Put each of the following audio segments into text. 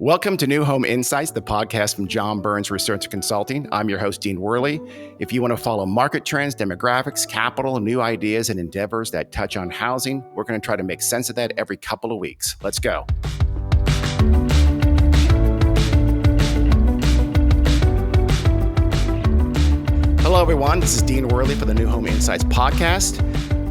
Welcome to New Home Insights, the podcast from John Burns Research Consulting. I'm your host, Dean Worley. If you want to follow market trends, demographics, capital, new ideas, and endeavors that touch on housing, we're going to try to make sense of that every couple of weeks. Let's go. Hello, everyone. This is Dean Worley for the New Home Insights podcast.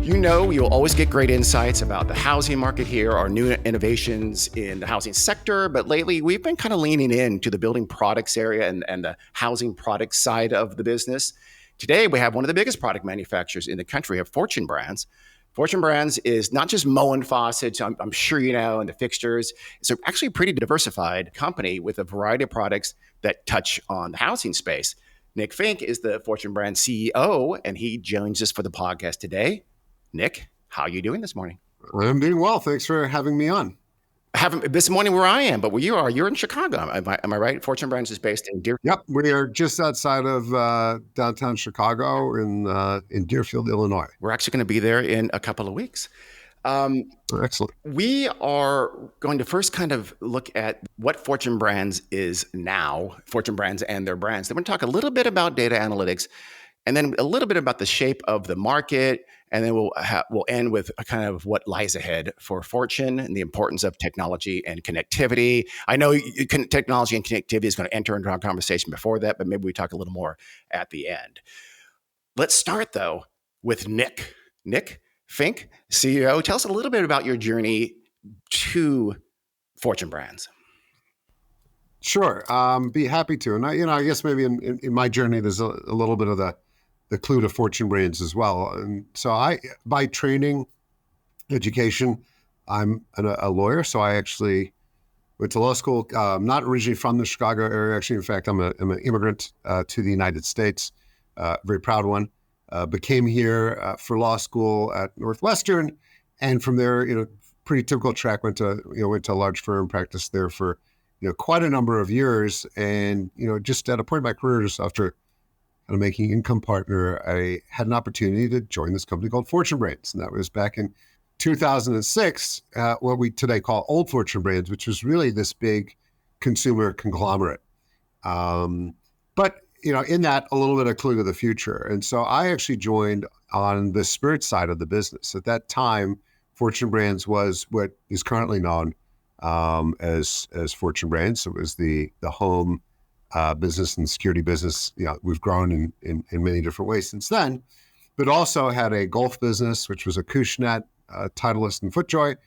You know, you'll always get great insights about the housing market here, our new innovations in the housing sector. But lately, we've been kind of leaning into the building products area and the housing products side of the business. Today, we have one of the biggest product manufacturers in the country. We have Fortune Brands. Fortune Brands is not just Moen faucets, I'm sure you know, and the fixtures. It's actually a pretty diversified company with a variety of products that touch on the housing space. Nick Fink is the Fortune Brands CEO, and he joins us for the podcast today. Nick, how are you doing this morning? I'm doing well. Thanks for having me on. This morning where I am, but where you are, you're in Chicago. Am I right? Fortune Brands is based in Deerfield. Yep, we are just outside of downtown Chicago in Deerfield, Illinois. We're actually going to be there in a couple of weeks. Excellent. We are going to first kind of look at what Fortune Brands is now, Fortune Brands and their brands. Then we're going to talk a little bit about data analytics, and then a little bit about the shape of the market. And then we'll end with a kind of what lies ahead for Fortune and the importance of technology and connectivity. I know technology and connectivity is going to enter into our conversation before that, but maybe we talk a little more at the end. Let's start, though, with Nick. Nick Fink, CEO. Tell us a little bit about your journey to Fortune Brands. Sure. Be happy to. And I guess maybe in my journey, there's a little bit of the clue to Fortune Brands as well. And so by training, education, I'm a lawyer. So I actually went to law school, not originally from the Chicago area. Actually, in fact, I'm an immigrant to the United States, very proud one. But came here for law school at Northwestern. And from there, pretty typical track, went to a large firm, practiced there for, quite a number of years. And, just at a point in my career, just after making income partner, I had an opportunity to join this company called Fortune Brands. And that was back in 2006, what we today call old Fortune Brands, which was really this big consumer conglomerate. But, in that, a little bit of clue to the future. And so I actually joined on the spirit side of the business. At that time, Fortune Brands was what is currently known as Fortune Brands. It was the home business and security business. We've grown in many different ways since then, but also had a golf business, which was Acushnet, Titleist, and FootJoy,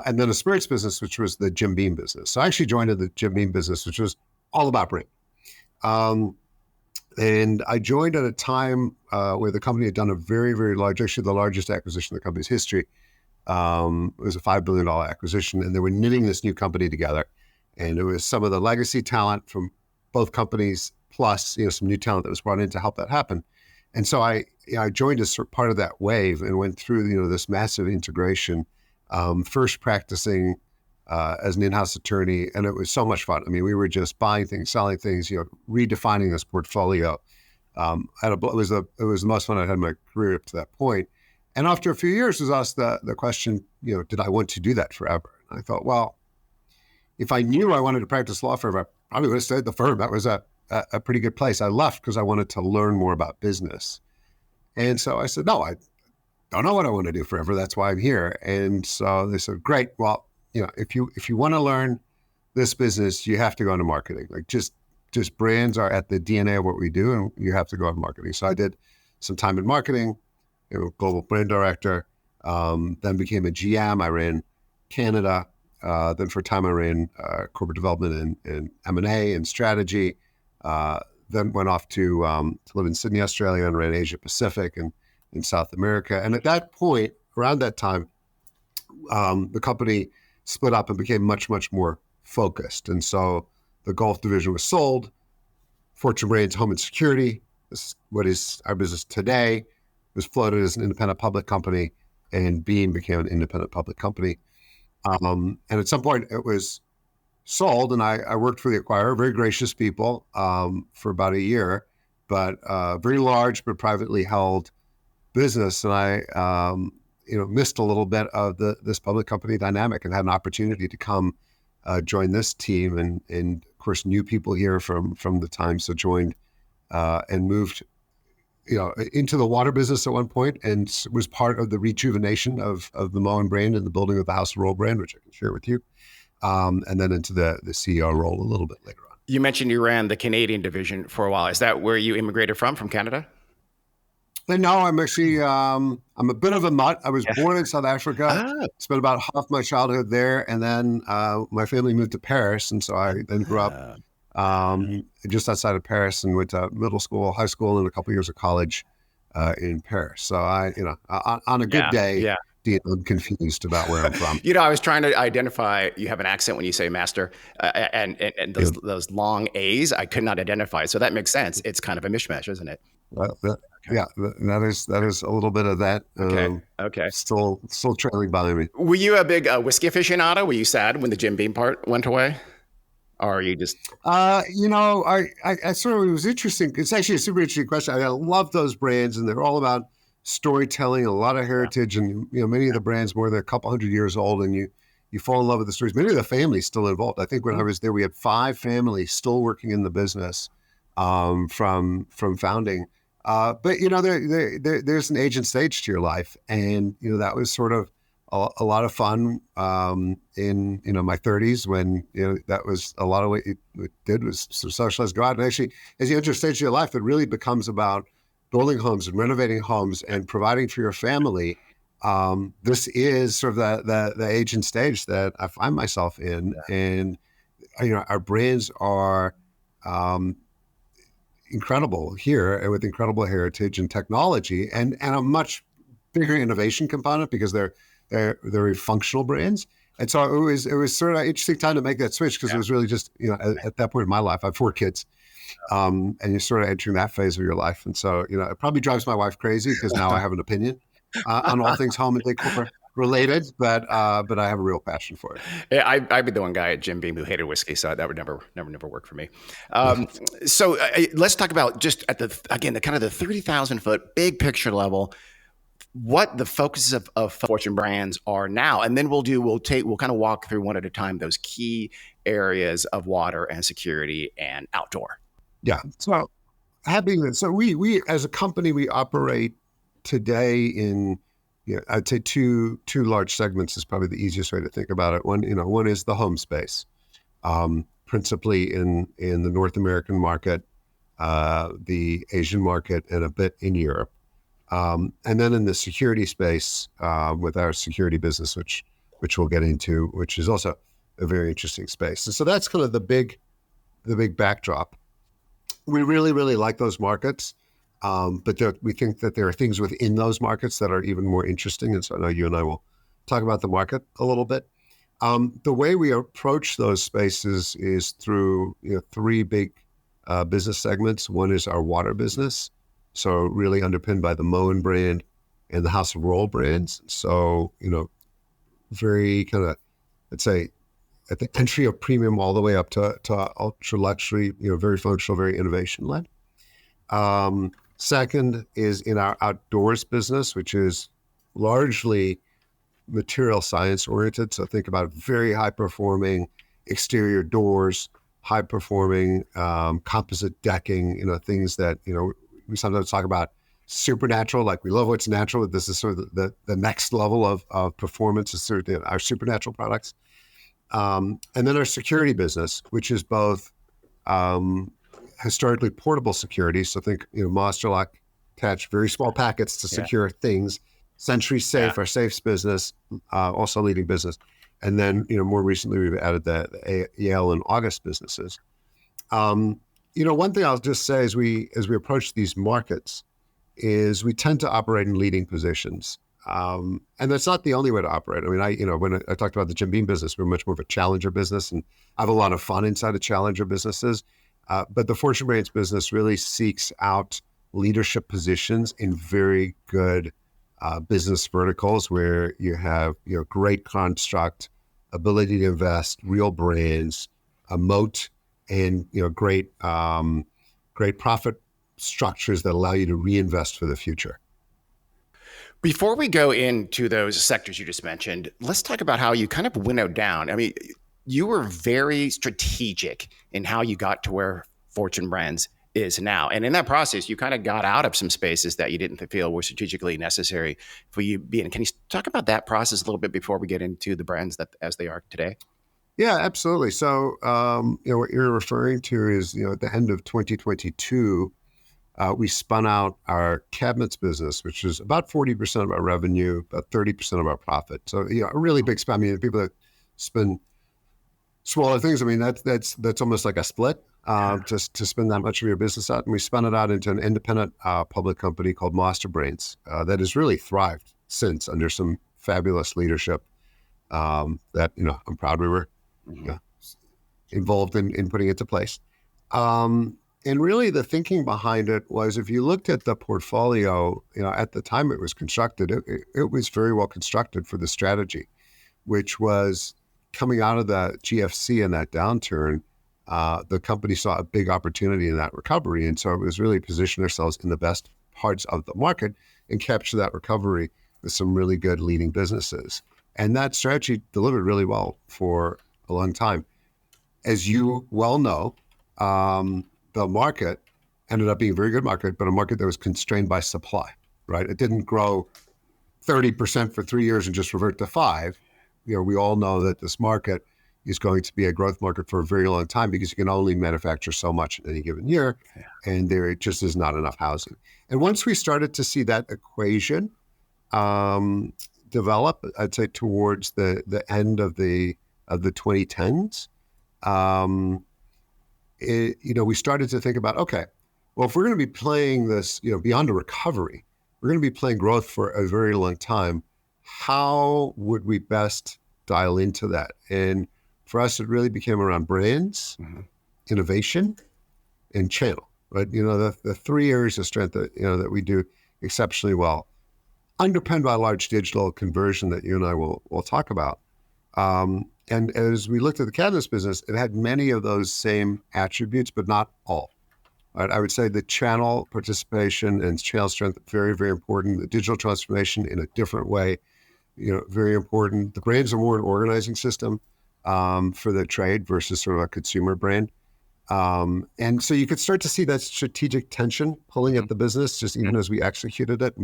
and then a spirits business, which was the Jim Beam business. So I actually joined the Jim Beam business, which was all about brand. And I joined at a time where the company had done a very, very large, actually the largest acquisition in the company's history. It was a $5 billion acquisition, and they were knitting this new company together. And it was some of the legacy talent from both companies, plus some new talent that was brought in to help that happen. And so I joined as part of that wave and went through this massive integration. First practicing as an in-house attorney, and it was so much fun. I mean, we were just buying things, selling things, redefining this portfolio. It was the most fun I had in my career up to that point. And after a few years, was asked the question, did I want to do that forever? And I thought, well, if I knew I wanted to practice law forever, I probably would have stayed at the firm. That was a pretty good place. I left because I wanted to learn more about business. And so I said, no, I don't know what I want to do forever. That's why I'm here. And so they said, great. Well, if you want to learn this business, you have to go into marketing. Like just brands are at the DNA of what we do, and you have to go into marketing. So I did some time in marketing, global brand director, then became a GM. I ran Canada. Then for a time I ran corporate development and M&A and strategy. Then went off to live in Sydney, Australia, and ran Asia Pacific and in South America. And at that point, around that time, the company split up and became much, much more focused. And so the golf division was sold. Fortune Brands Home and Security, this is what is our business today, was floated as an independent public company, and Beam became an independent public company. And at some point it was sold, and I worked for the acquirer, very gracious people, for about a year, but very large but privately held business. And I missed a little bit of this public company dynamic, and had an opportunity to come joined this team, and of course knew people here from the time, so joined and moved into the water business at one point, and was part of the rejuvenation of the Moen brand and the building of the House of Roll brand, which I can share with you, and then into the CEO role a little bit later on. You mentioned you ran the Canadian division for a while. Is that where you immigrated from Canada? And now I'm actually I'm a bit of a mutt. I was born in South Africa, spent about half my childhood there, and then my family moved to Paris, and so I then grew up just outside of Paris and went to middle school, high school, and a couple years of college in Paris. So on a good day, I'm confused about where I'm from. I was trying to identify. You have an accent when you say master, and those long A's I could not identify. So that makes sense. It's kind of a mishmash, isn't it? Yeah, that is a little bit of that. Okay. Still trailing behind me. Were you a big whiskey aficionado? Were you sad when the Jim Beam part went away? Or are you just? I sort of, it was interesting. It's actually a super interesting question. I love those brands, and they're all about storytelling, a lot of heritage, and many of the brands more than a couple hundred years old, and you fall in love with the stories. Many of the families still involved. I think when I was there, we had 5 families still working in the business from founding. But there's an age and stage to your life, and that was sort of a lot of fun in my 30s when that was a lot of what it did was sort of socialize, go out, and actually as you enter a stage of your life, it really becomes about building homes and renovating homes and providing for your family. This is sort of the age and stage that I find myself in, and our brands are incredible here, and with incredible heritage and technology, and a much bigger innovation component because they're very functional brands. And so it was sort of an interesting time to make that switch because it was really just at that point in my life, I have 4 kids, and you're sort of entering that phase of your life. And so it probably drives my wife crazy because now I have an opinion on all things home and decor related, but I have a real passion for it. Yeah, I'd be the one guy at Jim Beam who hated whiskey, so that would never work for me. So let's talk about just at the kind of the 30,000 foot big picture level, what the focuses of Fortune Brands are now, and then we'll kind of walk through one at a time those key areas of water and security and outdoor. Yeah. So we as a company, we operate today in I'd say two large segments is probably the easiest way to think about it. One is the home space, principally in the North American market, the Asian market, and a bit in Europe. And then in the security space, with our security business, which we'll get into, which is also a very interesting space. And so that's kind of the big backdrop. We really, really like those markets. But we think that there are things within those markets that are even more interesting. And so I know you and I will talk about the market a little bit. The way we approach those spaces is through 3 big business segments. One is our water business, so really underpinned by the Moen brand and the House of Roll brands. So very kind of, let's say, at the entry of premium all the way up to ultra luxury. Very functional, very innovation led. Second is in our outdoors business, which is largely material science oriented. So think about very high performing exterior doors, high performing composite decking, things that, we sometimes talk about supernatural, like we love what's natural, but this is sort of the next level of performance is sort of our supernatural products. And then our security business, which is both historically portable security. So think, Master Lock attach very small packets to secure things. Century Safe, our safes business, also leading business. And then, more recently we've added the Yale and August businesses. One thing I'll just say as we approach these markets is we tend to operate in leading positions. And that's not the only way to operate. I mean, when I talked about the Jim Beam business, we're much more of a challenger business, and I have a lot of fun inside of challenger businesses. But the Fortune Brands business really seeks out leadership positions in very good business verticals where you have great construct, ability to invest, real brands, a moat, and great profit structures that allow you to reinvest for the future. Before we go into those sectors you just mentioned, let's talk about how you kind of winnowed down. I mean, you were very strategic in how you got to where Fortune Brands is now. And in that process, you kind of got out of some spaces that you didn't feel were strategically necessary for you being. Can you talk about that process a little bit before we get into the brands that as they are today? Yeah, absolutely. So, what you're referring to is, at the end of 2022, we spun out our cabinets business, which is about 40% of our revenue, about 30% of our profit. So, a really big spin. I mean, people that spin smaller things, I mean, that's almost like a split, just to spin that much of your business out. And we spun it out into an independent public company called Master Brains that has really thrived since under some fabulous leadership that, I'm proud we were involved in putting into place. And really the thinking behind it was, if you looked at the portfolio, at the time it was constructed, it was very well constructed for the strategy, which was coming out of the GFC and that downturn. The company saw a big opportunity in that recovery. And so it was really position ourselves in the best parts of the market and capture that recovery with some really good leading businesses. And that strategy delivered really well for a long time. As you well know, the market ended up being a very good market, but a market that was constrained by supply, right? It didn't grow 30% for 3 years and just revert to 5. We all know that this market is going to be a growth market for a very long time because you can only manufacture so much in any given year, and there just is not enough housing. And once we started to see that equation develop, I'd say towards the end of the 2010s, we started to think about, okay, well, if we're going to be playing this, beyond a recovery, we're going to be playing growth for a very long time. How would we best dial into that? And for us, it really became around brands, innovation, and channel. Right? The 3 areas of strength that we do exceptionally well, underpinned by large digital conversion that you and I will talk about. And as we looked at the cabinets business, it had many of those same attributes, but not all. Right? I would say the channel participation and channel strength, very, very important. The digital transformation in a different way, very important. The brands are more an organizing system for the trade versus sort of a consumer brand. And so you could start to see that strategic tension pulling at the business, just even as we executed it.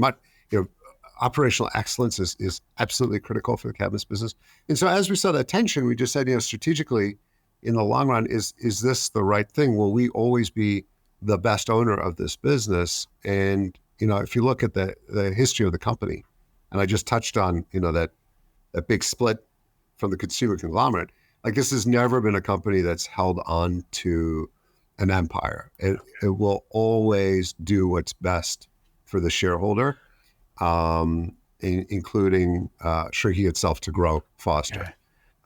Operational excellence is absolutely critical for the cabinets business. And so as we saw that tension, we just said, strategically, in the long run, is this the right thing? Will we always be the best owner of this business? And, if you look at the history of the company, and I just touched on, that big split from the consumer conglomerate, like this has never been a company that's held on to an empire. It will always do what's best for the shareholder, including shrinking itself to grow faster.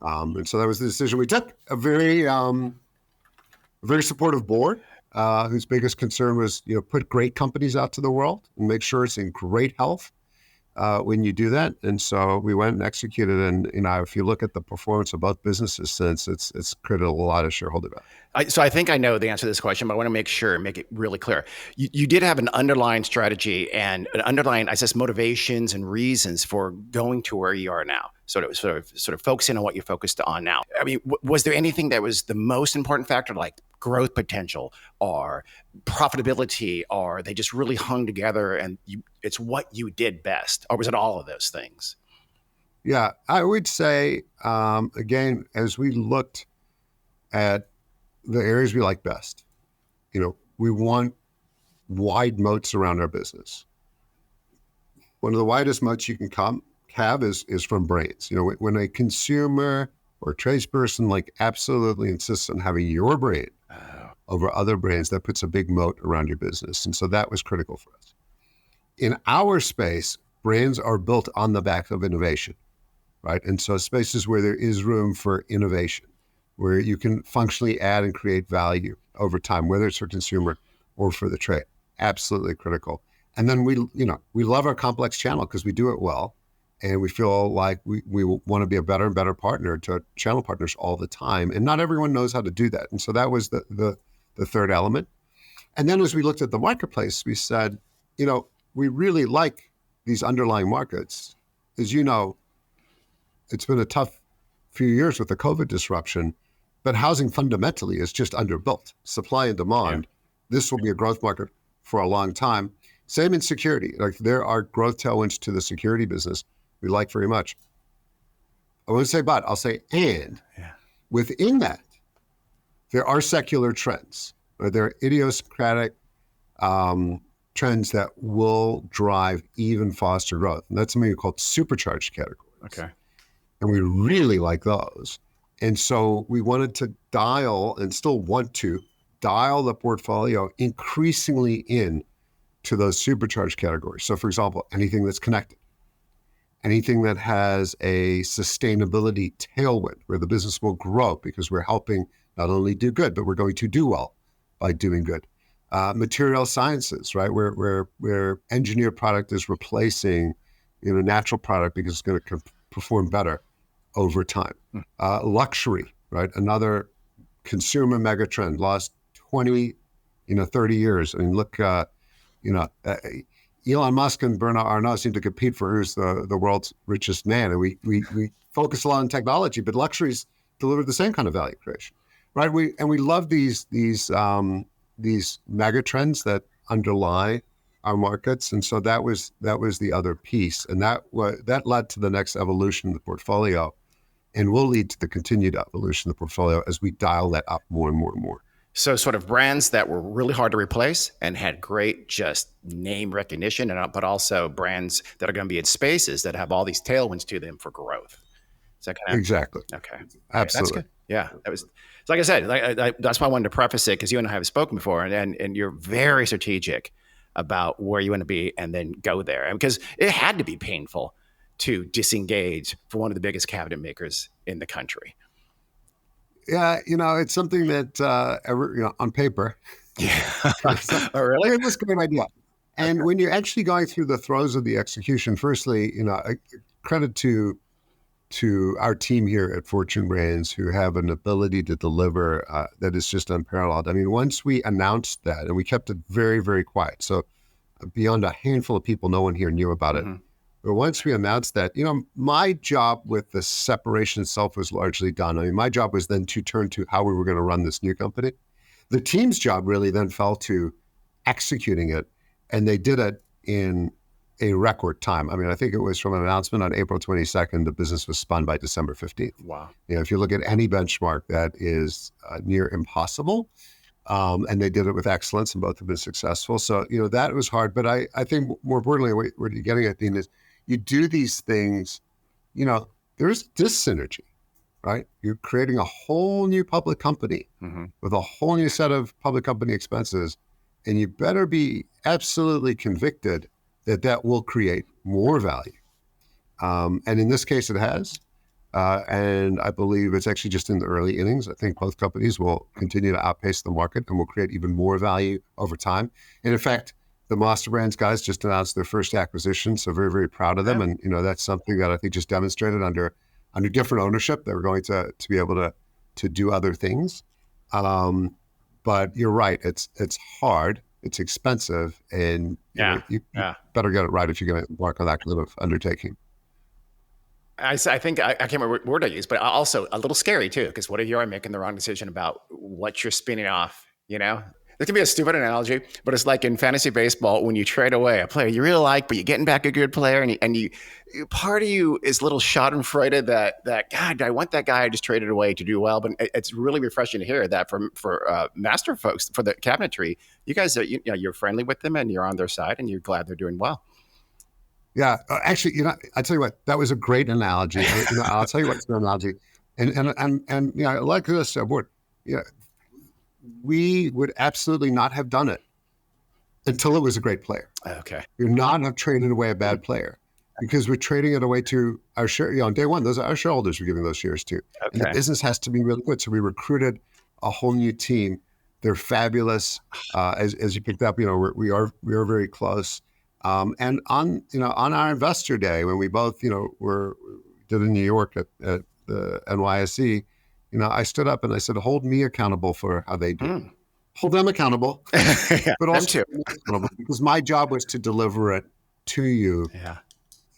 And so that was the decision we took. A very supportive board, whose biggest concern was, put great companies out to the world and make sure it's in great health when you do that. And so we went and executed. And if you look at the performance of both businesses since, it's created a lot of shareholder value. So I think I know the answer to this question, but I want to make it really clear. You did have an underlying strategy and an underlying, I guess, motivations and reasons for going to where you are now. Sort of focusing on what you're focused on now. I mean, was there anything that was the most important factor, like growth potential or profitability, or they just really hung together and it's what you did best? Or was it all of those things? Yeah, I would say, again, as we looked at the areas we like best, we want wide moats around our business. One of the widest moats you can have is from brands. When a consumer or tradesperson absolutely insists on having your brand over other brands, that puts a big moat around your business. And so that was critical for us. In our space, brands are built on the back of innovation, right? And so spaces where there is room for innovation, where you can functionally add and create value over time, whether it's for consumer or for the trade, absolutely critical. And then we love our complex channel because we do it well. And we feel like we want to be a better and better partner to channel partners all the time. And not everyone knows how to do that. And so that was the third element. And then as we looked at the marketplace, we said, we really like these underlying markets. As you know, it's been a tough few years with the COVID disruption, but housing fundamentally is just underbuilt. Supply and demand. This will be a growth market for a long time. Same in security. Like there are growth tailwinds to the security business we like very much. I won't say but, I'll say and. Within that, there are secular trends. Or there are idiosyncratic trends that will drive even faster growth. And that's something we call supercharged categories. Okay. And we really like those. And so we wanted to dial, and still want to, dial the portfolio increasingly in to those supercharged categories. So for example, anything that's connected, anything that has a sustainability tailwind where the business will grow because we're helping not only do good, but we're going to do well by doing good. Material sciences, right? Where engineered product is replacing, natural product because it's going to perform better over time. Luxury, right? Another consumer megatrend, last 20, 30 years. I mean, look, Elon Musk and Bernard Arnault seem to compete for who's the world's richest man. And we focus a lot on technology, but luxuries deliver the same kind of value creation, right? We love these mega trends that underlie our markets. And so that was the other piece. And that led to the next evolution of the portfolio, and will lead to the continued evolution of the portfolio as we dial that up more and more and more. So sort of brands that were really hard to replace and had great just name recognition, but also brands that are going to be in spaces that have all these tailwinds to them for growth. Is that kind of exactly? Okay, absolutely. That's good. Yeah, that was. Like I said, that's why I wanted to preface it, because you and I have spoken before, and you're very strategic about where you want to be and then go there. And because it had to be painful to disengage from one of the biggest cabinet makers in the country. Yeah, it's something that on paper. Yeah. Oh, really? It was a great idea. And when you're actually going through the throes of the execution, firstly, credit to our team here at Fortune Brands, who have an ability to deliver that is just unparalleled. I mean, once we announced that, and we kept it very, very quiet. So beyond a handful of people, no one here knew about it. But once we announced that, my job with the separation itself was largely done. I mean, my job was then to turn to how we were going to run this new company. The team's job really then fell to executing it, and they did it in a record time. I mean, I think it was from an announcement on April 22nd, the business was spun by December 15th. Wow. If you look at any benchmark, that is near impossible. And they did it with excellence, and both have been successful. So, that was hard. But I think more importantly, what you're getting at, Dean, is you do these things, there's dyssynergy, right? You're creating a whole new public company with a whole new set of public company expenses. And you better be absolutely convicted that will create more value. And in this case, it has. And I believe it's actually just in the early innings. I think both companies will continue to outpace the market and will create even more value over time. And in fact, the Master Brands guys just announced their first acquisition, so very, very proud of them. And that's something that I think just demonstrated under different ownership, they were going to be able to do other things. But you're right, it's hard, it's expensive, and you better get it right if you're going to embark on that kind of undertaking. I think I can't remember what word I used, but also a little scary too, because what if you are making the wrong decision about what you're spinning off? This can be a stupid analogy, but it's like in fantasy baseball when you trade away a player you really like, but you're getting back a good player, and you part of you is a little schadenfreude that God, I want that guy I just traded away to do well. But it's really refreshing to hear that for master folks, for the cabinetry, you guys are you're friendly with them and you're on their side and you're glad they're doing well. Yeah, actually, I tell you what, that was a great analogy. I'll tell you what's an analogy, and like this board, we would absolutely not have done it until it was a great player. Okay. You're not have traded away a bad player, because we're trading it away to our share. On day one, those are our shareholders we're giving those shares to. Okay. And the business has to be really good. So we recruited a whole new team. They're fabulous. As you picked up, we are very close. And on our investor day, when we both did in New York at the NYSE, I stood up and I said, hold me accountable for how they do. Hold them accountable, but also accountable, because my job was to deliver it to you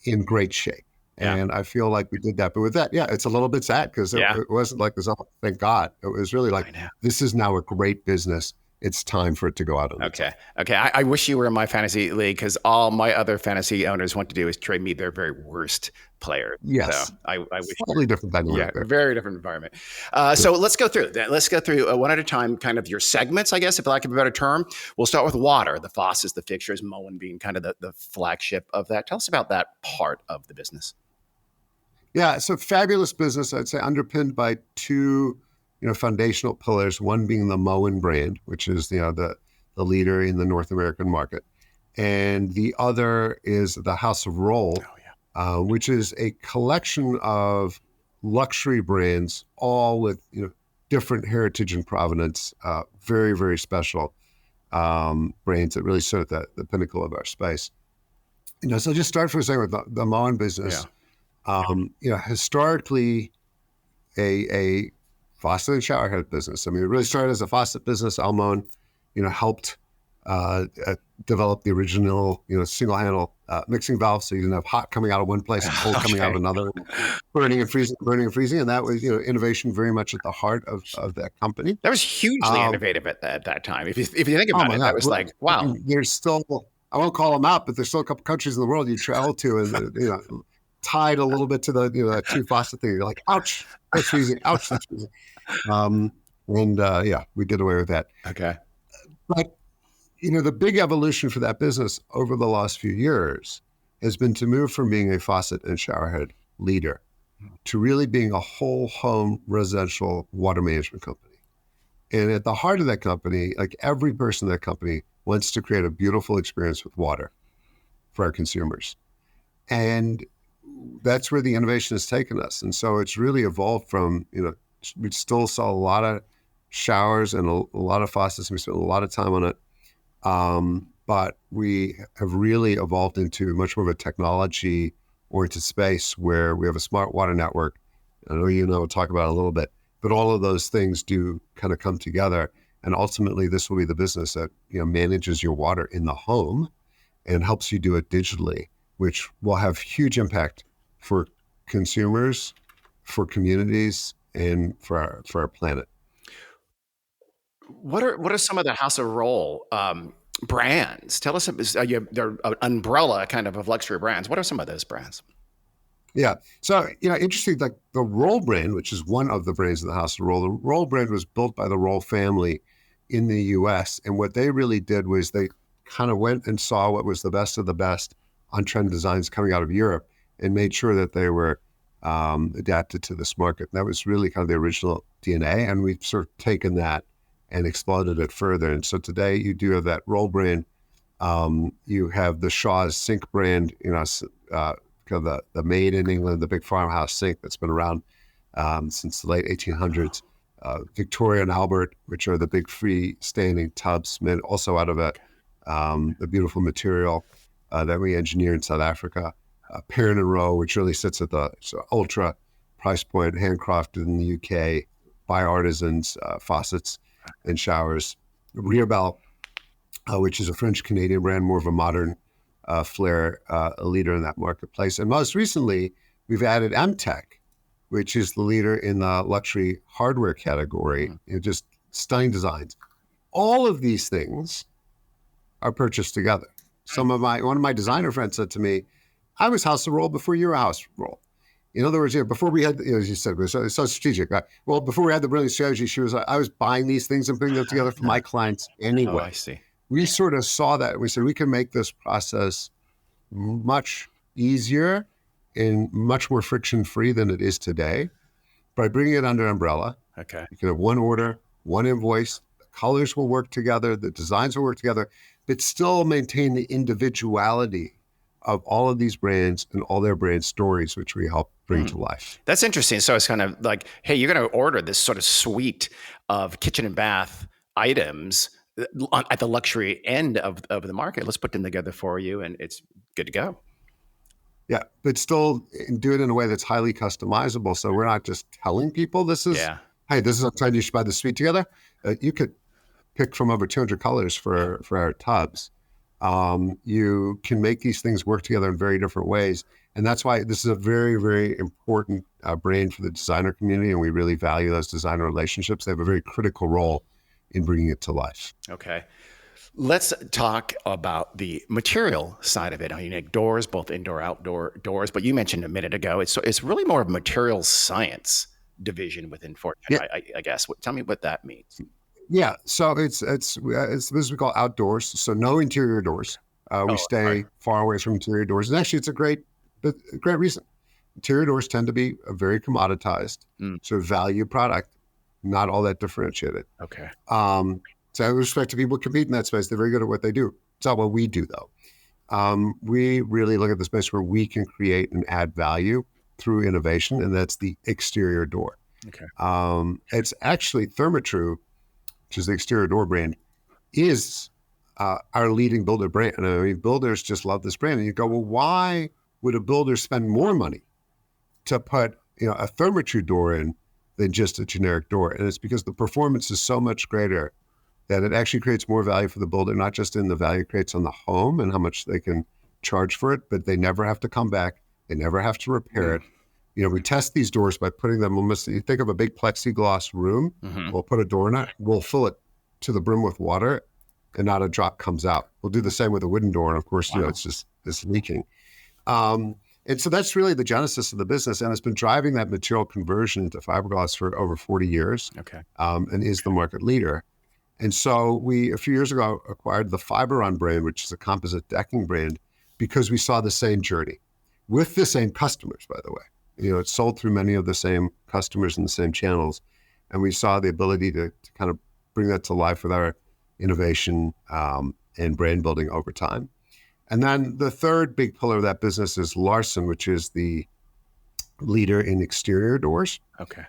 in great shape. Yeah. And I feel like we did that. But with that, yeah, it's a little bit sad because Yeah. it wasn't like this, oh, thank God. It was really like, I know. this is now a great business. It's time for it to go out on its own. Okay. Okay. I wish you were in my fantasy league because all my other fantasy owners want to do is trade me their very worst players. So Yes. I wish. Slightly different Yeah, dynamic there. very different environment. So let's go through that. Let's go through one at a time, kind of your segments, I guess, if I lack of a better term. We'll start with water, the faucets, the fixtures, Moen being kind of the flagship of that. Tell us about that part of the business. Yeah, so fabulous business, I'd say, underpinned by two, foundational pillars. One being the Moen brand, which is the leader in the North American market, and the other is the House of Roll, Oh, yeah. which is a collection of luxury brands, all with different heritage and provenance. Very very special brands that really sit at the pinnacle of our space. So just start for a second with the Moen business. Yeah. Historically, a faucet and shower head business. I mean, it really started as a faucet business. Almon, helped develop the original, single handle mixing valve, so you didn't have hot coming out of one place and cold coming out of another, burning and freezing, and that was innovation very much at the heart of that company. That was hugely innovative at that time. If you think about it, God. that was like, wow. There's still, I won't call them out, but there's still a couple countries in the world you travel to, and tied a little bit to the that two faucet thing. You're like, ouch, that's freezing. Ouch, that's freezing. We did away with that. Okay. But the big evolution for that business over the last few years has been to move from being a faucet and shower head leader to really being a whole home residential water management company. And at the heart of that company, like every person in that company wants to create a beautiful experience with water for our consumers. And that's where the innovation has taken us. And so it's really evolved from, we still sell a lot of showers and a lot of faucets, and we spend a lot of time on it. But we have really evolved into much more of a technology-oriented space where we have a smart water network. I know we'll talk about it a little bit, but all of those things do kind of come together. And ultimately, this will be the business that manages your water in the home and helps you do it digitally, which will have huge impact for consumers, for communities, and for our planet. What are some of the House of Roll brands? Tell us, they're an umbrella kind of luxury brands. What are some of those brands? Yeah. So, interesting, like the Roll brand, which is one of the brands of the House of Roll, the Roll brand was built by the Roll family in the US. And what they really did was they kind of went and saw what was the best of the best on trend designs coming out of Europe and made sure that they were adapted to this market. And that was really kind of the original DNA. And we've sort of taken that and exploded it further. And so today you do have that Roll brand. You have the Shaw's sink brand, kind of the made in England, the big farmhouse sink that's been around since the late 1800s. Victoria and Albert, which are the big freestanding tubs, made also out of a beautiful material that we engineer in South Africa. Perrin and Rowe, which really sits at the ultra price point, handcrafted in the UK by artisans, faucets and showers. Rearbel, which is a French-Canadian brand, more of a modern flair, a leader in that marketplace. And most recently, we've added MTech, which is the leader in the luxury hardware category, just stunning designs. All of these things are purchased together. One of my designer friends said to me, I was House of Roll before you were House of Roll. In other words, before we had, as you said, it was so strategic. Right? Well, before we had the brilliant strategy, I was buying these things and putting them together for my clients anyway. Oh, I see. We sort of saw that. We said we can make this process much easier and much more friction-free than it is today by bringing it under umbrella. Okay. You can have one order, one invoice, the colors will work together, the designs will work together, but still maintain the individuality of all of these brands and all their brand stories, which we help bring to life. That's interesting. So it's kind of like, hey, you're going to order this sort of suite of kitchen and bath items at the luxury end of the market. Let's put them together for you, and it's good to go. Yeah, but still do it in a way that's highly customizable. So we're not just telling people hey, this is a time you should buy the suite together. You could pick from over 200 colors for our tubs. You can make these things work together in very different ways. And that's why this is a very, very important brand for the designer community. And we really value those designer relationships. They have a very critical role in bringing it to life. Okay. Let's talk about the material side of it. You make doors, both indoor, outdoor doors, but you mentioned a minute ago, it's really more of material science division within Fortune, Yeah. I guess. Tell me what that means. Yeah. So it's this we call outdoors. So no interior doors. We Oh, sorry. stay far away from interior doors. And actually, it's a great reason. Interior doors tend to be a very commoditized, Mm, sort of value product, not all that differentiated. okay. So with respect to people who compete in that space, they're very good at what they do. It's not what we do, though. We really look at the space where we can create and add value through innovation, and that's the exterior door. Okay. It's actually Therma-Tru, which is the exterior door brand, is our leading builder brand. And I mean, builders just love this brand. And you go, well, why would a builder spend more money to put a Therma-Tru door in than just a generic door? And it's because the performance is so much greater that it actually creates more value for the builder, not just in the value it creates on the home and how much they can charge for it, but they never have to come back. They never have to repair it. We test these doors by putting them almost, you think of a big plexiglass room, Mm-hmm. we'll put a door in it, we'll fill it to the brim with water, and not a drop comes out. We'll do the same with a wooden door. And of course, Wow. it's leaking. And so that's really the genesis of the business. And it's been driving that material conversion into fiberglass for over 40 years, Okay. and is the market leader. And so we, a few years ago, acquired the Fiberon brand, which is a composite decking brand, because we saw the same journey with the same customers, by the way. It's sold through many of the same customers and the same channels. And we saw the ability to kind of bring that to life with our innovation and brand building over time. And then the third big pillar of that business is Larson, which is the leader in exterior doors. Okay.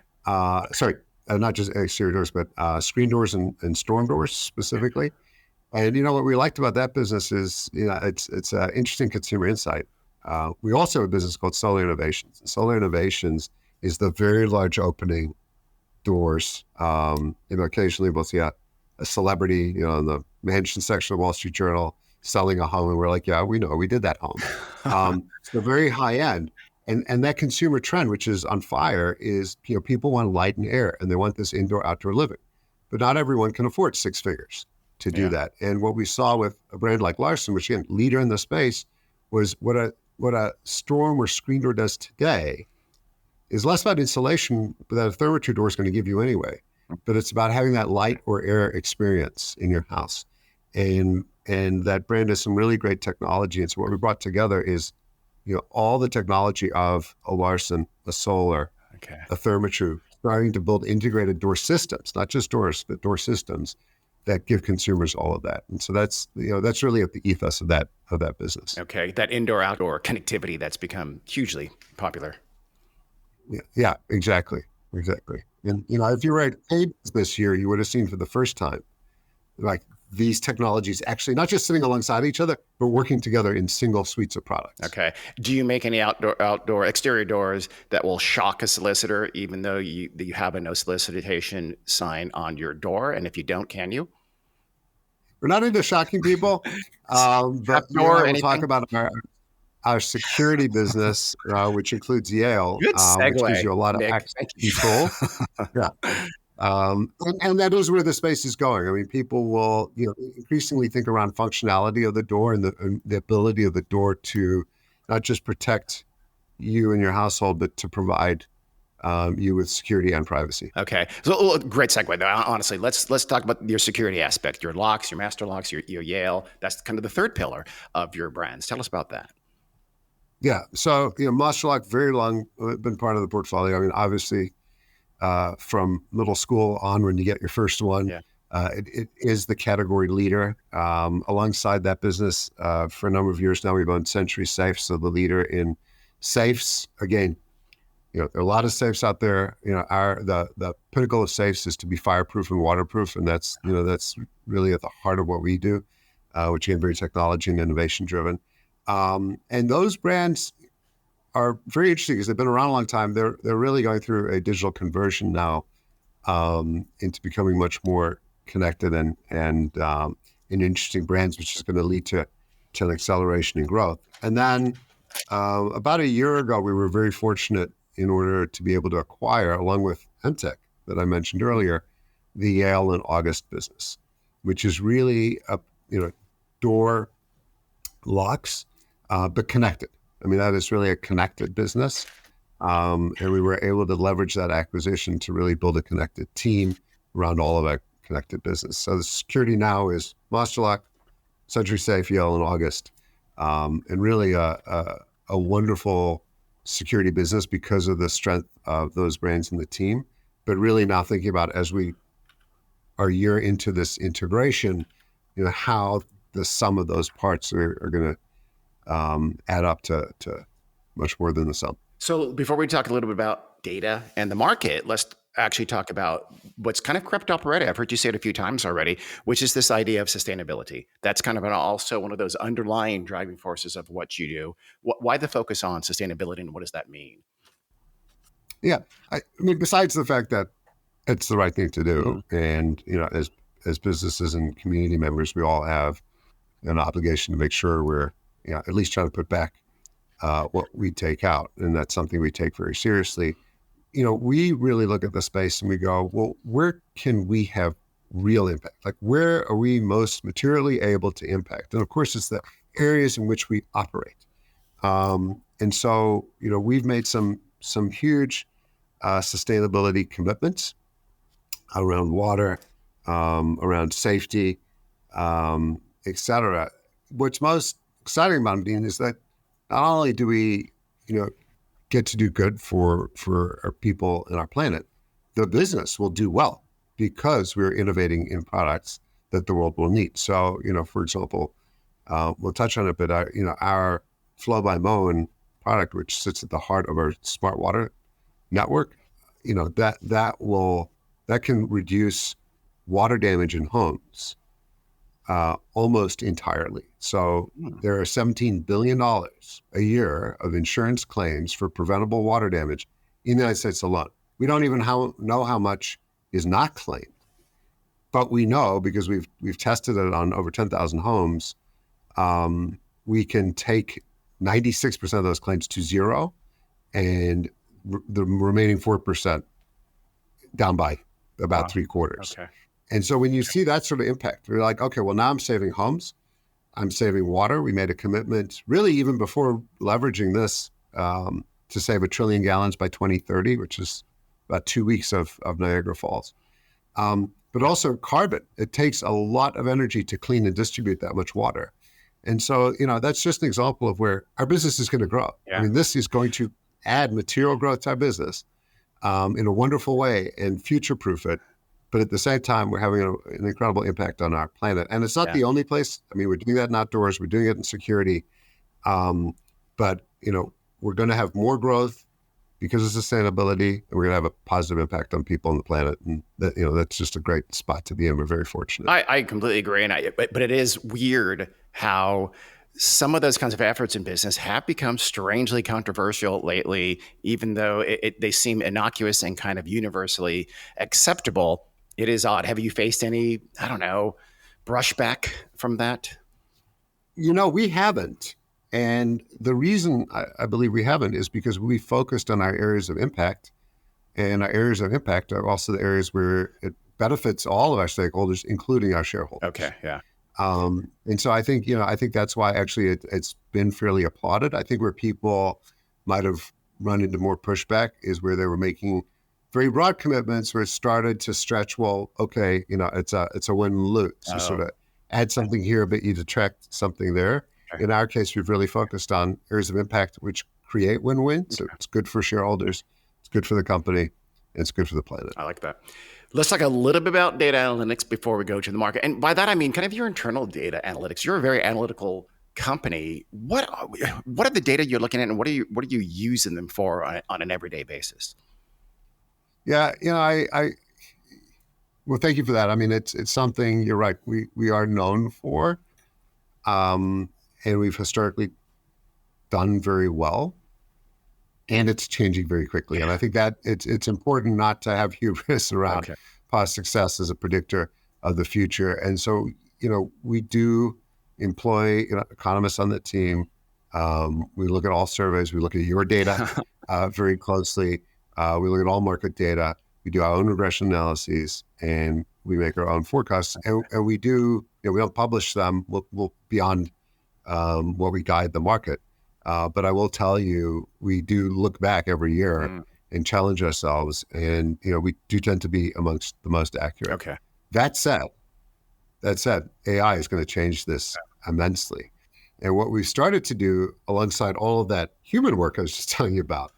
Sorry, not just exterior doors, but screen doors and storm doors specifically. And what we liked about that business is, it's an interesting consumer insight. We also have a business called Solar Innovations. And Solar Innovations is the very large opening doors. Occasionally we'll see a celebrity, in the mansion section of Wall Street Journal selling a home, and we're like, yeah, we know, we did that home. So very high end. And that consumer trend, which is on fire, is people want light and air, and they want this indoor-outdoor living. But not everyone can afford 6 figures to do that. And what we saw with a brand like Larson, which again, leader in the space, was what a storm or screen door does today is less about insulation that a Therma-Tru door is going to give you anyway, but it's about having that light or air experience in your house. And that brand has some really great technology. And so what we brought together is all the technology of a Larson, a Solar, Okay. a Therma-Tru, starting to build integrated door systems, not just doors, but door systems that give consumers all of that. And so that's really at the ethos of that business. Okay. That indoor outdoor connectivity that's become hugely popular. Yeah, exactly. And if you were at ABS this year, you would have seen for the first time, like, these technologies actually not just sitting alongside each other, but working together in single suites of products. Okay. Do you make any outdoor exterior doors that will shock a solicitor, even though you have a no solicitation sign on your door? And if you don't, can you? We're not into shocking people, but Door, we'll talk anything? about our security business, which includes Yale, Good which gives segue, you a lot of Nick. access Thank you. control. Yeah. And that is where the space is going. I mean, people will, increasingly think around functionality of the door and the ability of the door to not just protect you and your household, but to provide you with security and privacy. Okay. So great segue though. Honestly, let's talk about your security aspect, your locks, your master locks, your Yale. That's kind of the third pillar of your brands. Tell us about that. Yeah. So, Master Lock, very long been part of the portfolio. I mean, obviously, from middle school on, when you get your first one, Yeah. it is the category leader. Alongside that business, for a number of years now, we've owned Century Safes, so the leader in safes. Again, there are a lot of safes out there. The pinnacle of safes is to be fireproof and waterproof, and that's really at the heart of what we do, which again, very technology and innovation driven. And those brands are very interesting because they've been around a long time. They're really going through a digital conversion now, into becoming much more connected and interesting brands, which is going to lead to an acceleration in growth. And then About a year ago, we were very fortunate in order to be able to acquire, along with Emtech that I mentioned earlier, the Yale and August business, which is really a door locks, but connected. I mean, that is really a connected business. And we were able to leverage that acquisition to really build a connected team around all of that connected business. So the security now is Master Lock, Century Safe, Yale, and August, and really a wonderful security business because of the strength of those brands and the team. But really now thinking about, as we are a year into this integration, how the sum of those parts are going to add up to much more than the sum. So before we talk a little bit about data and the market, let's actually talk about what's kind of crept up already. I've heard you say it a few times already, which is this idea of sustainability. That's kind of also one of those underlying driving forces of what you do. Why the focus on sustainability, and what does that mean? Yeah, I mean, besides the fact that it's the right thing to do, and as businesses and community members, we all have an obligation to make sure we're at least trying to put back what we take out, and that's something we take very seriously. We really look at the space and we go, well, where can we have real impact? Like, where are we most materially able to impact? And of course, it's the areas in which we operate. And so, we've made some huge sustainability commitments around water, around safety, et cetera. What's most exciting about Dean is that not only do we, get to do good for our people and our planet, the business will do well because we're innovating in products that the world will need. So, for example, we'll touch on it, but our Flow by Moen product, which sits at the heart of our smart water network, that can reduce water damage in homes almost entirely. So there are $17 billion a year of insurance claims for preventable water damage in the United States alone. We don't even know how much is not claimed, but we know because we've tested it on over 10,000 homes. We can take 96% of those claims to zero, and the remaining 4% down by about 3/4. Okay. And so when you see that sort of impact, you're like, okay, well, now I'm saving homes, I'm saving water. We made a commitment really even before leveraging this to save 1 trillion gallons by 2030, which is about 2 weeks of Niagara Falls. But also carbon. It takes a lot of energy to clean and distribute that much water. And so, that's just an example of where our business is going to grow. Yeah. I mean, this is going to add material growth to our business in a wonderful way and future-proof it. But at the same time, we're having an incredible impact on our planet. And it's not the only place. I mean, we're doing that in outdoors. We're doing it in security. But, we're going to have more growth because of sustainability, and we're going to have a positive impact on people on the planet. And that's just a great spot to be in. We're very fortunate. I completely agree. But it is weird how some of those kinds of efforts in business have become strangely controversial lately, even though they seem innocuous and kind of universally acceptable. It is odd. Have you faced any, brushback from that? We haven't. And the reason I believe we haven't is because we focused on our areas of impact. And our areas of impact are also the areas where it benefits all of our stakeholders, including our shareholders. Okay, yeah. And so I think that's why actually it's been fairly applauded. I think where people might have run into more pushback is where they were making very broad commitments where it started to stretch. Well, okay, it's a win-lose. You sort of add something here, but you detract something there. Okay. In our case, we've really focused on areas of impact which create win-wins. So it's good for shareholders, it's good for the company, and it's good for the planet. I like that. Let's talk a little bit about data analytics before we go to the market. And by that, I mean kind of your internal data analytics. You're a very analytical company. What are the data you're looking at, and what are you using them for on an everyday basis? Yeah, well, thank you for that. I mean, it's something you're right. We are known for, and we've historically done very well. And it's changing very quickly. And I think that it's important not to have hubris around past success as a predictor of the future. And so, we do employ economists on the team We look at all surveys. We look at your data very closely. We look at all market data. We do our own regression analyses, and we make our own forecasts. And we do, we don't publish them. We'll beyond what we guide the market. But I will tell you, we do look back every year and challenge ourselves. And, we do tend to be amongst the most accurate. Okay. That said, AI is going to change this immensely. And what we've started to do alongside all of that human work I was just telling you about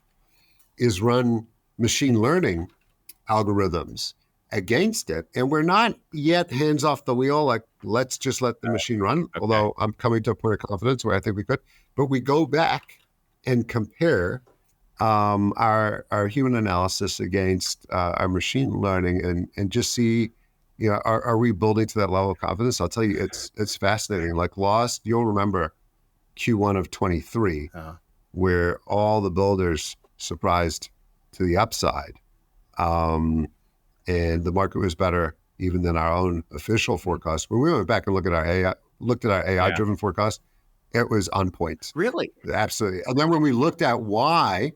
is run machine learning algorithms against it. And we're not yet hands off the wheel, like, let's just let the machine run, although I'm coming to a point of confidence where I think we could. But we go back and compare our human analysis against our machine learning and just see, are we building to that level of confidence? I'll tell you, it's fascinating. Like you'll remember Q1 of 23, where all the builders surprised to the upside. And the market was better even than our own official forecast. When we went back and looked at our AI-driven forecast, it was on point. Really? Absolutely. And then when we looked at why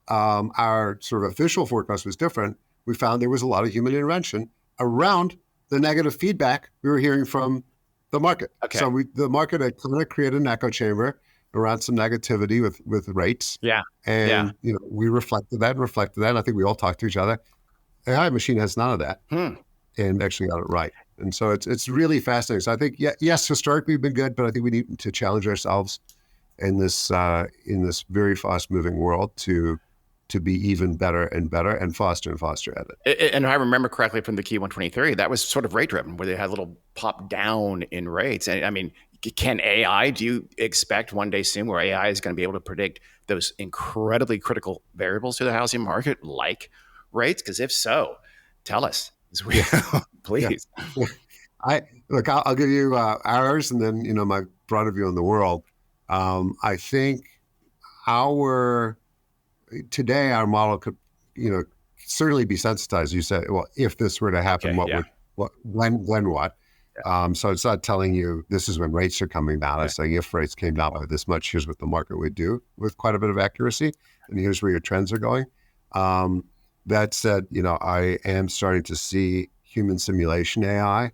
our sort of official forecast was different, we found there was a lot of human intervention around the negative feedback we were hearing from the market. Okay. So the market had kind of created an echo chamber around some negativity with rates. Yeah. And we reflected that. And I think we all talked to each other. AI machine has none of that, and actually got it right. And so it's really fascinating. So I think yes, historically we've been good, but I think we need to challenge ourselves in this very fast moving world to be even better and better and faster at it. And I remember correctly from the Q123, that was sort of rate driven, where they had a little pop down in rates. And I mean, do you expect one day soon where AI is going to be able to predict those incredibly critical variables to the housing market, like rates? Because if so, tell us, please. Yeah. I'll give you ours, and then my broader view on the world. I think today our model could certainly be sensitized. You said, well, if this were to happen, when what? So it's not telling you this is when rates are coming down. It's saying if rates came down by this much, here's what the market would do with quite a bit of accuracy, and here's where your trends are going. That said, I am starting to see human simulation AI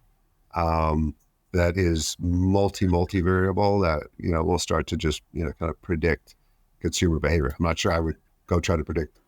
that is multi-variable that, will start to just, kind of predict consumer behavior. I'm not sure I would go try to predict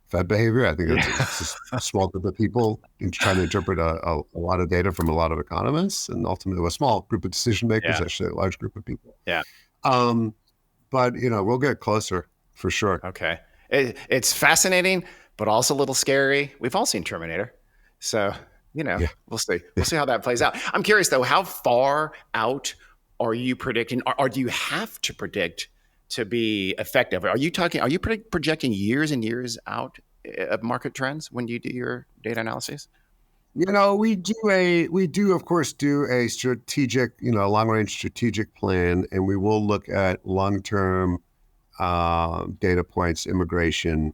Fed behavior. I think it's just a small group of people trying to interpret a lot of data from a lot of economists, and ultimately a small group of decision makers, actually a large group of people. Yeah. But, we'll get closer for sure. Okay. It's fascinating, but also a little scary. We've all seen Terminator. So, we'll see. We'll see how that plays out. I'm curious, though, how far out are you predicting, or do you have to predict to be effective? Are you projecting years and years out of market trends when you do your data analyses? We do of course do a strategic, long range strategic plan, and we will look at long-term data points, immigration,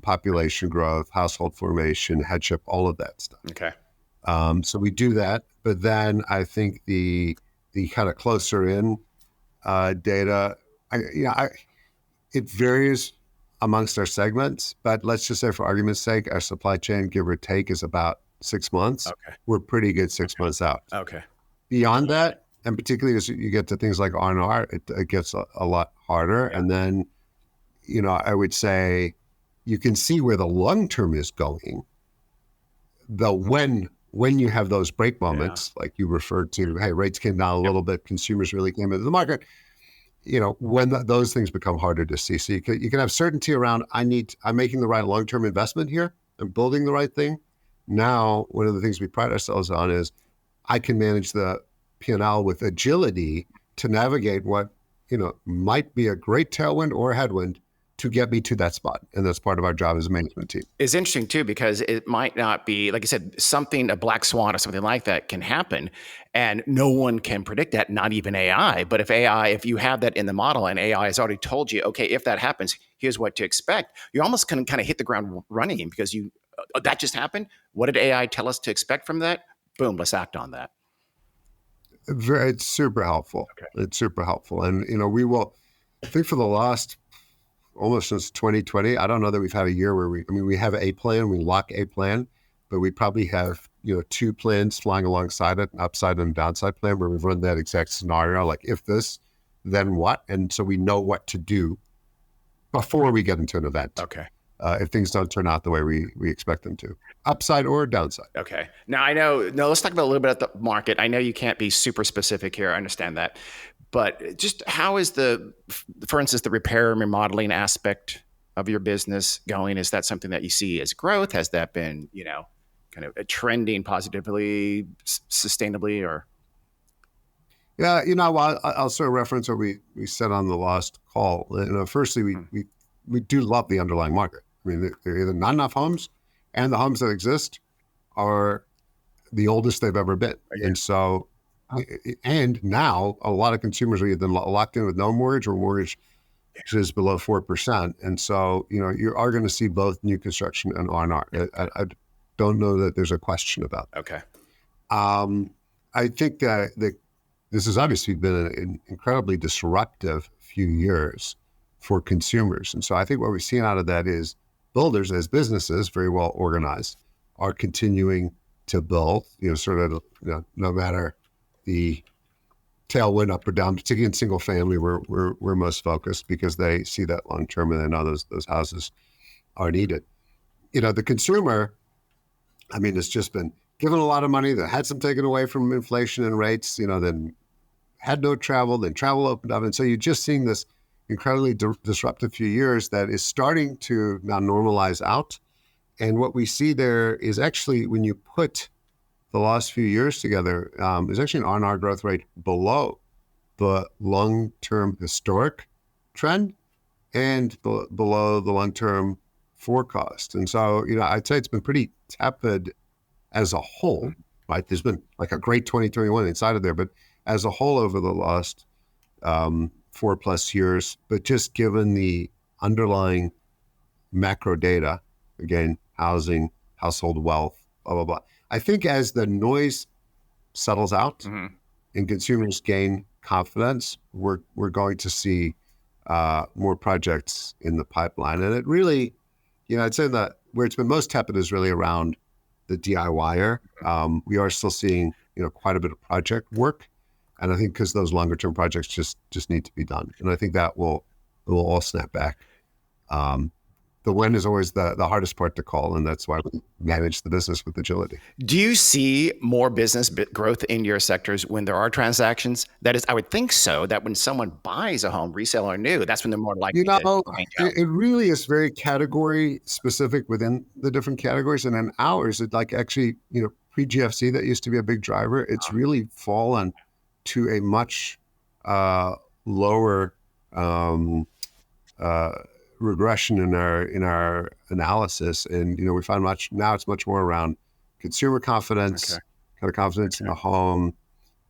population growth, household formation, headship, all of that stuff. Okay. So we do that, but then I think the kind of closer in data, it varies amongst our segments, but let's just say for argument's sake, our supply chain, give or take, is about 6 months. Okay. We're pretty good 6 months out. Okay. Beyond that, and particularly as you get to things like R&R, it gets a lot harder. Yeah. And then, I would say you can see where the long term is going. Though when you have those break moments, like you referred to, hey, rates came down a little bit, consumers really came into the market. When those things become harder to see. So you can have certainty around, I'm making the right long-term investment here. I'm building the right thing. Now, one of the things we pride ourselves on is I can manage the P&L with agility to navigate what, might be a great tailwind or a headwind to get me to that spot. And that's part of our job as a management team. It's interesting too, because it might not be, like I said, a black swan or something like that can happen, and no one can predict that, not even AI. But if you have that in the model and AI has already told you, okay, if that happens, here's what to expect, you're almost going to kind of hit the ground running, because that just happened. What did AI tell us to expect from that? Boom, let's act on that. It's super helpful. Okay. It's super helpful. And, we will, I think for the last almost since 2020, I don't know that we've had a year where we have a plan, we lock a plan, but we probably have, two plans flying alongside it, an upside and a downside plan where we've run that exact scenario, like if this, then what? And so we know what to do before we get into an event. Okay. If things don't turn out the way we expect them to, upside or downside. Okay. Now I know. Now let's talk about a little bit about the market. I know you can't be super specific here. I understand that, but just how is for instance, the repair and remodeling aspect of your business going? Is that something that you see as growth? Has that been, kind of trending positively, sustainably, or? Yeah, I'll sort of reference what we said on the last call. Firstly, we do love the underlying market. I mean, there are either not enough homes, and the homes that exist are the oldest they've ever been. Yeah. And so, and now a lot of consumers are either locked in with no mortgage or mortgage is below 4%. And so, you are going to see both new construction and R&R. I don't know that there's a question about that. Okay. I think that this has obviously been an incredibly disruptive few years for consumers. And so I think what we're seeing out of that is builders as businesses, very well organized, are continuing to build, sort of, no matter the tailwind up or down, particularly in single family, we're most focused because they see that long term and they know those houses are needed. The consumer, I mean, it's just been given a lot of money that had some taken away from inflation and rates, then had no travel, then travel opened up. And so you're just seeing this incredibly disruptive few years that is starting to now normalize out. And what we see there is actually when you put the last few years together, is actually an R&R growth rate below the long-term historic trend and below the long-term forecast. And so, I'd say it's been pretty tepid as a whole, right? There's been like a great 2021 inside of there, but as a whole over the last 4+ years, but just given the underlying macro data, again, housing, household wealth, blah, blah, blah. I think as the noise settles out and consumers gain confidence, we're going to see more projects in the pipeline. And it really, I'd say that where it's been most tepid is really around the DIYer. We are still seeing, quite a bit of project work. And I think because those longer term projects just need to be done. And I think that will all snap back. The when is always the hardest part to call. And that's why we manage the business with agility. Do you see more business growth in your sectors when there are transactions? That is, I would think so, that when someone buys a home, resale or new, that's when they're more likely to change out. It really is very category specific within the different categories. And in ours, it like actually, pre-GFC, that used to be a big driver. It's really fallen to a much lower regression in our analysis, and we find it's much more around consumer confidence, kind of confidence in the home,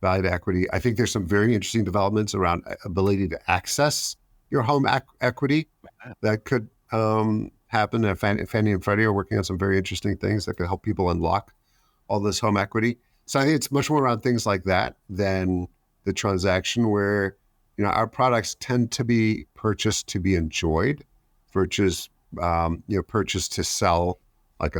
value to equity. I think there's some very interesting developments around ability to access your home equity that could happen. Fannie and Freddie are working on some very interesting things that could help people unlock all this home equity. So I think it's much more around things like that than the transaction where, our products tend to be purchased to be enjoyed versus, purchased to sell, like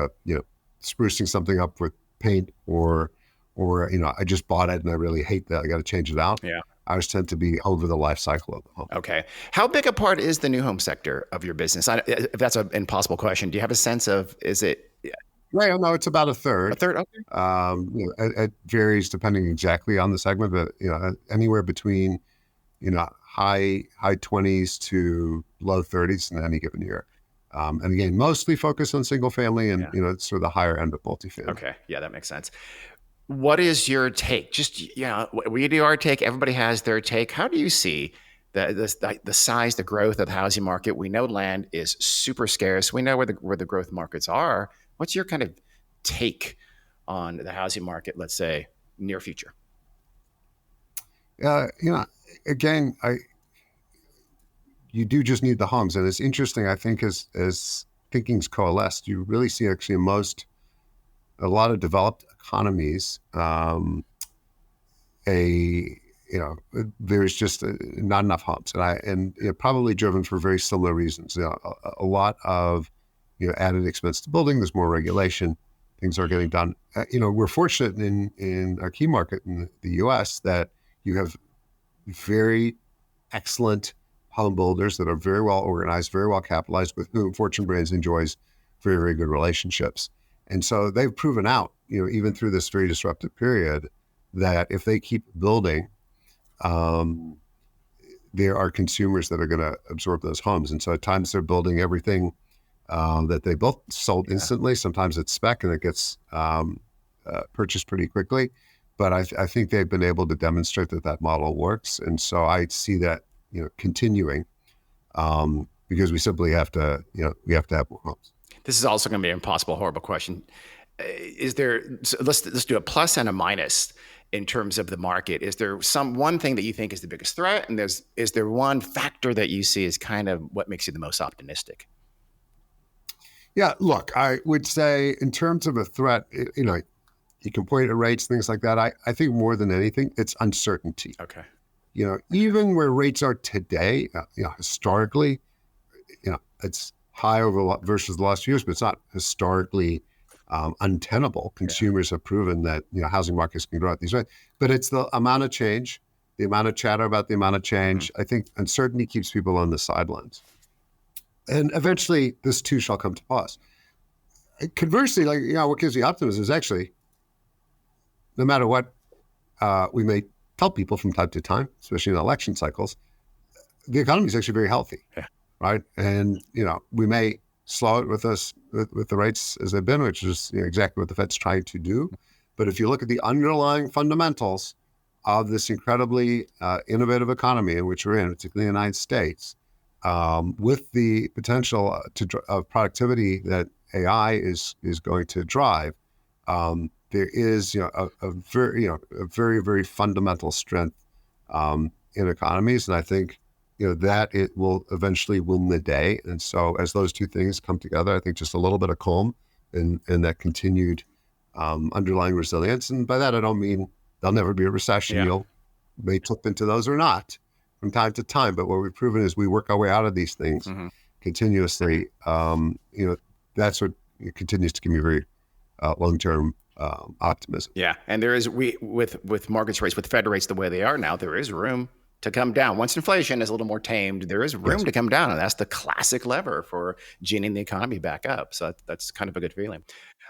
sprucing something up with paint or, I just bought it and I really hate that. I got to change it out. Yeah. Ours tend to be over the life cycle of the home. Okay. How big a part is the new home sector of your business? If that's an impossible question, do you have a sense of, is it? Right. No, it's about a third. A third? Okay. It varies depending exactly on the segment, but anywhere between high 20s to low 30s in any given year. And again, mostly focused on single family and it's sort of the higher end of multifamily. Okay. Yeah, that makes sense. What is your take? Just we do our take. Everybody has their take. How do you see the size, the growth of the housing market? We know land is super scarce. We know where the growth markets are. What's your kind of take on the housing market, let's say, near future? Again, you do just need the homes. And it's interesting, I think, as thinking's coalesced, you really see actually a lot of developed economies, and there's just not enough homes, and probably driven for very similar reasons. A lot of added expense to building. There's more regulation. Things are getting done. We're fortunate in our key market in the U.S. that you have very excellent home builders that are very well organized, very well capitalized, with whom Fortune Brands enjoys very, very good relationships. And so they've proven out, even through this very disruptive period, that if they keep building, there are consumers that are going to absorb those homes. And so at times they're building everything that they both sold instantly. Sometimes it's spec and it gets purchased pretty quickly. But I think they've been able to demonstrate that model works. And so I see that continuing because we simply have to, we have to have more homes. This is also going to be an impossible, horrible question. Let's do a plus and a minus in terms of the market. Is there one thing that you think is the biggest threat? And is there one factor that you see as kind of what makes you the most optimistic? Yeah, look, I would say in terms of a threat, you can point at rates, things like that. I think more than anything, it's uncertainty. Okay. Even where rates are today, historically, it's high versus the last few years, but it's not historically untenable. Consumers have proven that housing markets can grow at these rates, but it's the amount of change, the amount of chatter about the amount of change. I think uncertainty keeps people on the sidelines, and eventually this too shall come to pass. Conversely, what gives me optimism is actually, no matter what we may tell people from time to time, especially in election cycles, the economy is actually very healthy, right? And we may slow it with the rates as they've been, which is exactly what the Fed's trying to do. But if you look at the underlying fundamentals of this incredibly innovative economy in which we're in, particularly in the United States, with the potential of productivity that AI is going to drive, there is a very, very fundamental strength in economies, and I think that it will eventually win the day. And so as those two things come together, I think just a little bit of calm and that continued underlying resilience. And by that I don't mean there'll never be a recession. You may slip into those or not from time to time, but what we've proven is we work our way out of these things continuously. That's what continues to give me very long-term optimism. Yeah, and there is with mortgage rates, with Fed rates the way they are now, there is room to come down. Once inflation is a little more tamed, there is room to come down, and that's the classic lever for ginning the economy back up. So that's kind of a good feeling.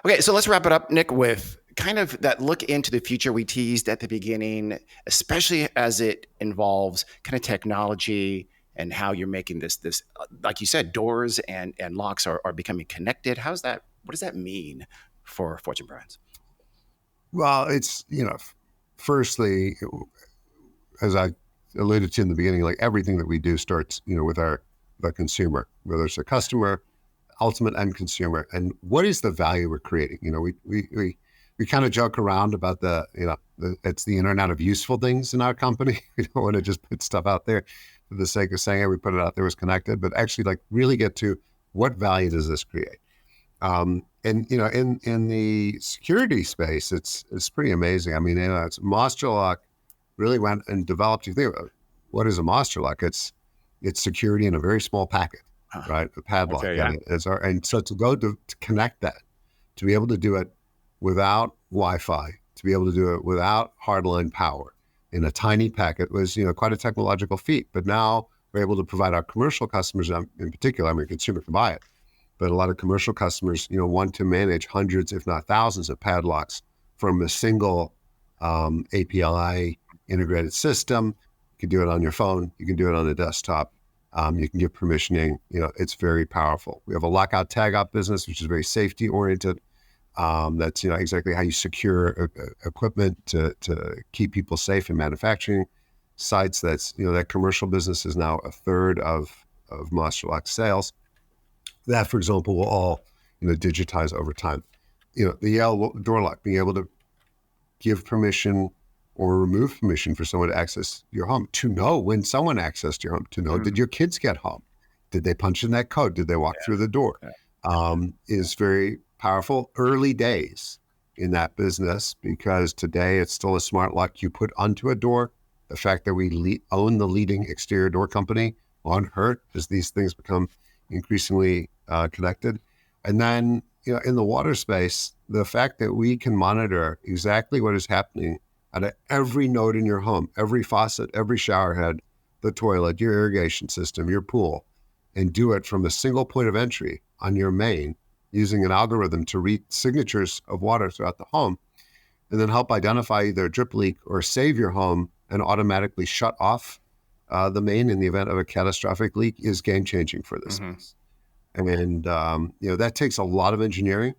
Okay, so let's wrap it up, Nick, with kind of that look into the future we teased at the beginning, especially as it involves kind of technology and how you're making this like you said, doors and locks are becoming connected. What does that mean for Fortune Brands? Well, it's, firstly, as I alluded to in the beginning, like everything that we do starts, with the consumer, whether it's a customer, ultimate end consumer, and what is the value we're creating? We kind of joke around about it's the Internet of useful things in our company. We don't want to just put stuff out there for the sake of saying, hey, we put it out there, it's connected, but actually really get to what value does this create? And in the security space, it's pretty amazing. I mean, it's Master Lock really went and developed. You think about what is a Master Lock? It's security in a very small packet, right? A padlock. Okay, yeah. And so to go to connect that, to be able to do it without Wi-Fi, to be able to do it without hardline power in a tiny packet was quite a technological feat. But now we're able to provide our commercial customers, in particular. I mean, consumer can buy it, but a lot of commercial customers, want to manage hundreds, if not thousands, of padlocks from a single API integrated system. You can do it on your phone. You can do it on a desktop. You can give permissioning. It's very powerful. We have a lockout tagout business, which is very safety oriented. That's exactly how you secure equipment to keep people safe in manufacturing sites. That's that commercial business is now a third of Master Lock sales. That, for example, will all digitize over time. The Yale door lock, being able to give permission or remove permission for someone to access your home, to know when someone accessed your home, to know did your kids get home, did they punch in that code, did they walk through the door, is very powerful. Early days in that business because today it's still a smart lock you put onto a door. The fact that we own the leading exterior door company won't hurt as these things become increasingly connected. And then, in the water space, the fact that we can monitor exactly what is happening at every node in your home, every faucet, every shower head, the toilet, your irrigation system, your pool, and do it from a single point of entry on your main using an algorithm to read signatures of water throughout the home, and then help identify either a drip leak or save your home and automatically shut off the main in the event of a catastrophic leak is game-changing for this space. And, that takes a lot of engineering.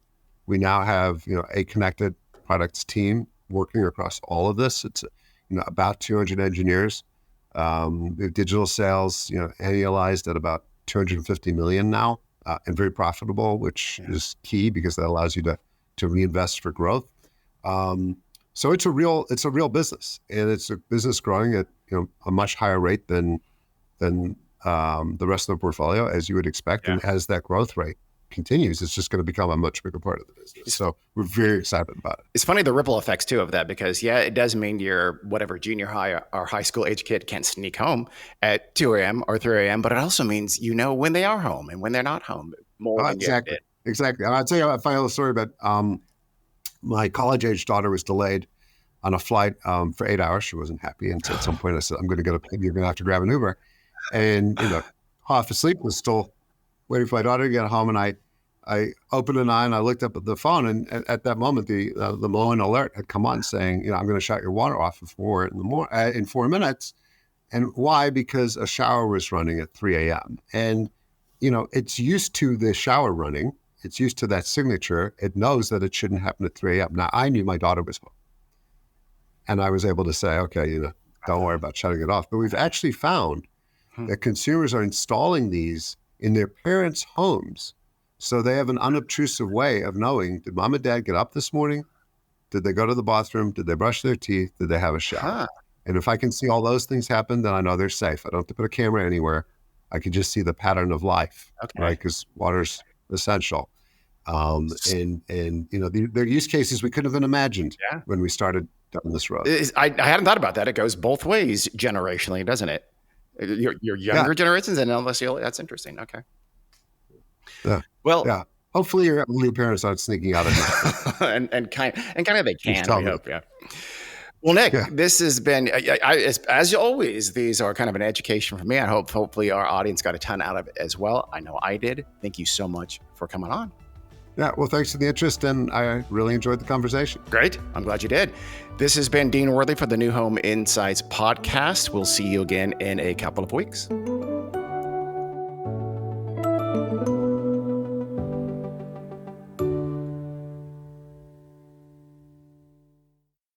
We now have, a connected products team working across all of this. It's, about 200 engineers. We have digital sales, annualized at about 250 million now, and very profitable, which is key because that allows you to reinvest for growth. So it's a real business, and it's a business growing at a much higher rate than the rest of the portfolio, as you would expect. And as that growth rate continues, it's just going to become a much bigger part of the business. So we're very excited about it. It's funny, the ripple effects too of that, because it does mean your whatever junior high or high school age kid can't sneak home at 2 a.m. or 3 a.m., but it also means when they are home and when they're not home more than exactly. you did. Exactly. And I'll tell you a final story about my college-age daughter was delayed on a flight for 8 hours. She wasn't happy. And so at some point I said, I'm going to go to, you're going to have to grab an Uber. And, half asleep, was still waiting for my daughter to get home. And I opened an eye and I looked up at the phone. And at that moment, the Moen alert had come on saying, I'm going to shut your water off in 4 minutes. And why? Because a shower was running at 3 a.m. And, it's used to the shower running. It's used to that signature. It knows that it shouldn't happen at 3 a.m. Now, I knew my daughter was home. And I was able to say, okay, don't worry about shutting it off. But we've actually found that consumers are installing these in their parents' homes. So they have an unobtrusive way of knowing, did mom and dad get up this morning? Did they go to the bathroom? Did they brush their teeth? Did they have a shower? And if I can see all those things happen, then I know they're safe. I don't have to put a camera anywhere. I can just see the pattern of life, right? Because water's essential. And there are use cases we couldn't have even imagined when we started down this road. I hadn't thought about that. It goes both ways generationally, doesn't it? Your younger generations and that's interesting. Okay. Yeah. Well, yeah. Hopefully your parents aren't sneaking out at night. and kind of they can. I hope. Yeah. Well, Nick, this has been, as always, these are kind of an education for me. I hopefully our audience got a ton out of it as well. I know I did. Thank you so much for coming on. Yeah, well, thanks for the interest, and I really enjoyed the conversation. Great. I'm glad you did. This has been Dean Worley for the New Home Insights podcast. We'll see you again in a couple of weeks.